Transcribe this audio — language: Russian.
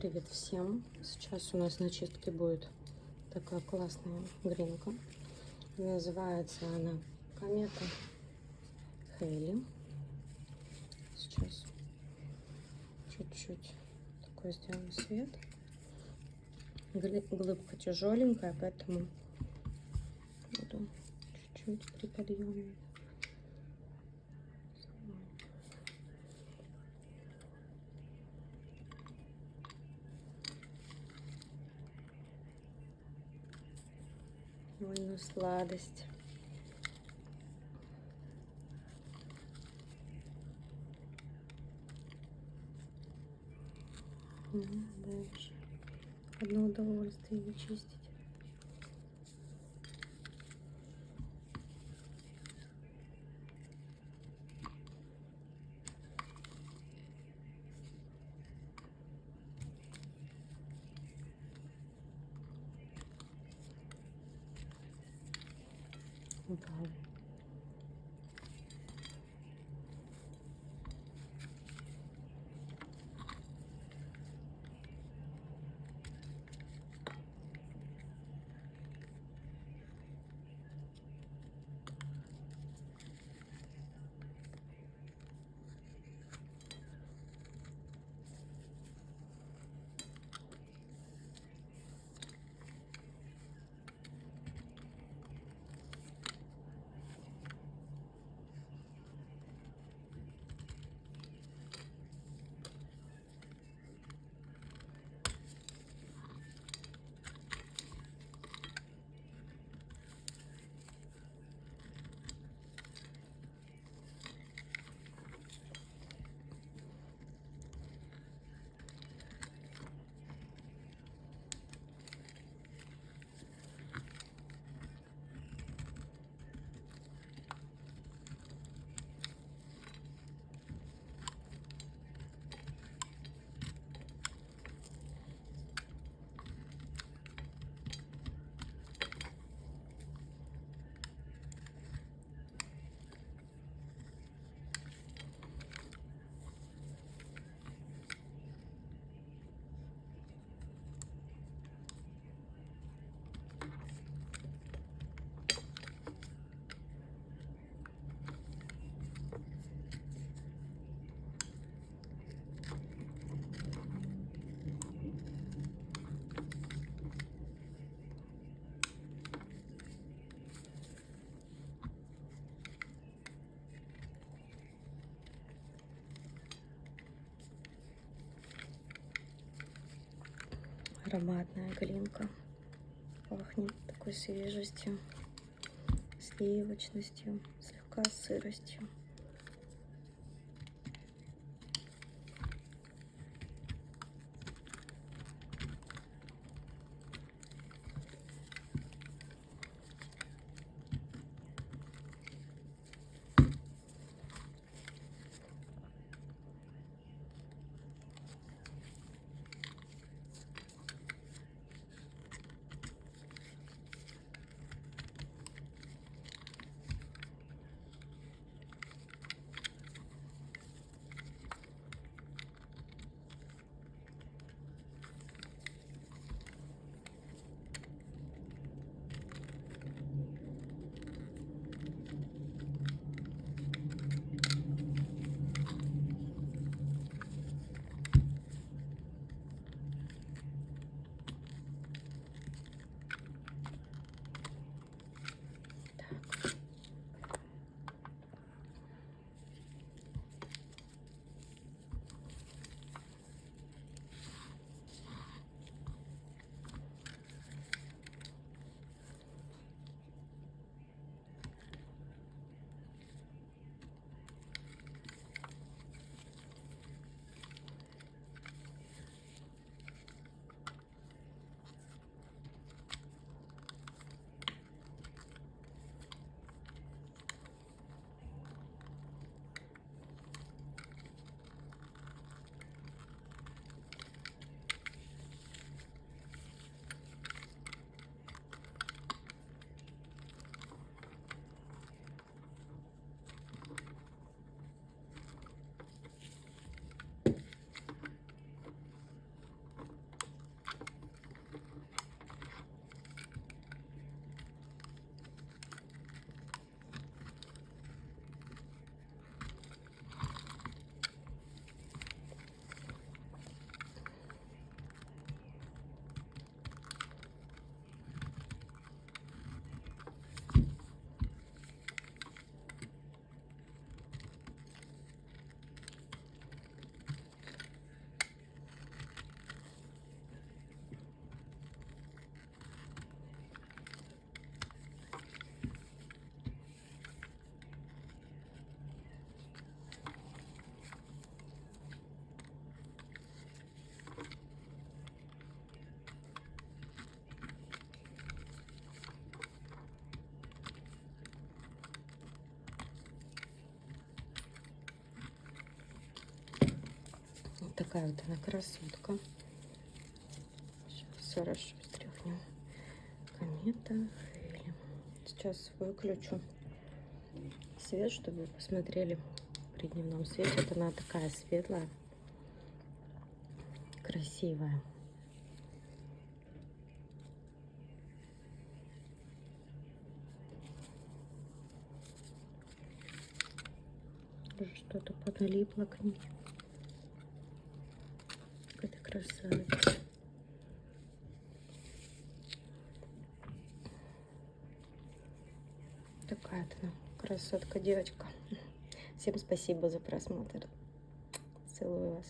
Привет всем! Сейчас у нас на чистке будет такая классная гринка. Называется она комета Хейли. Сейчас чуть-чуть такой сделаем свет. Глыбка тяжеленькая, поэтому буду чуть-чуть при подъеме. Ой, ну сладость. Дальше. Одно удовольствие ее чистить. Вау. Ароматная глинка. Пахнет такой свежестью, сливочностью, слегка сыростью. такая вот она красотка. Сейчас хорошо стряхнем. Комета Хейли. Сейчас выключу свет, чтобы вы посмотрели при дневном свете. Вот она такая светлая, красивая. Уже что-то подналипло к ней. Какая-то красавица. Такая-то она красотка, девочка. Всем спасибо за просмотр. Целую вас.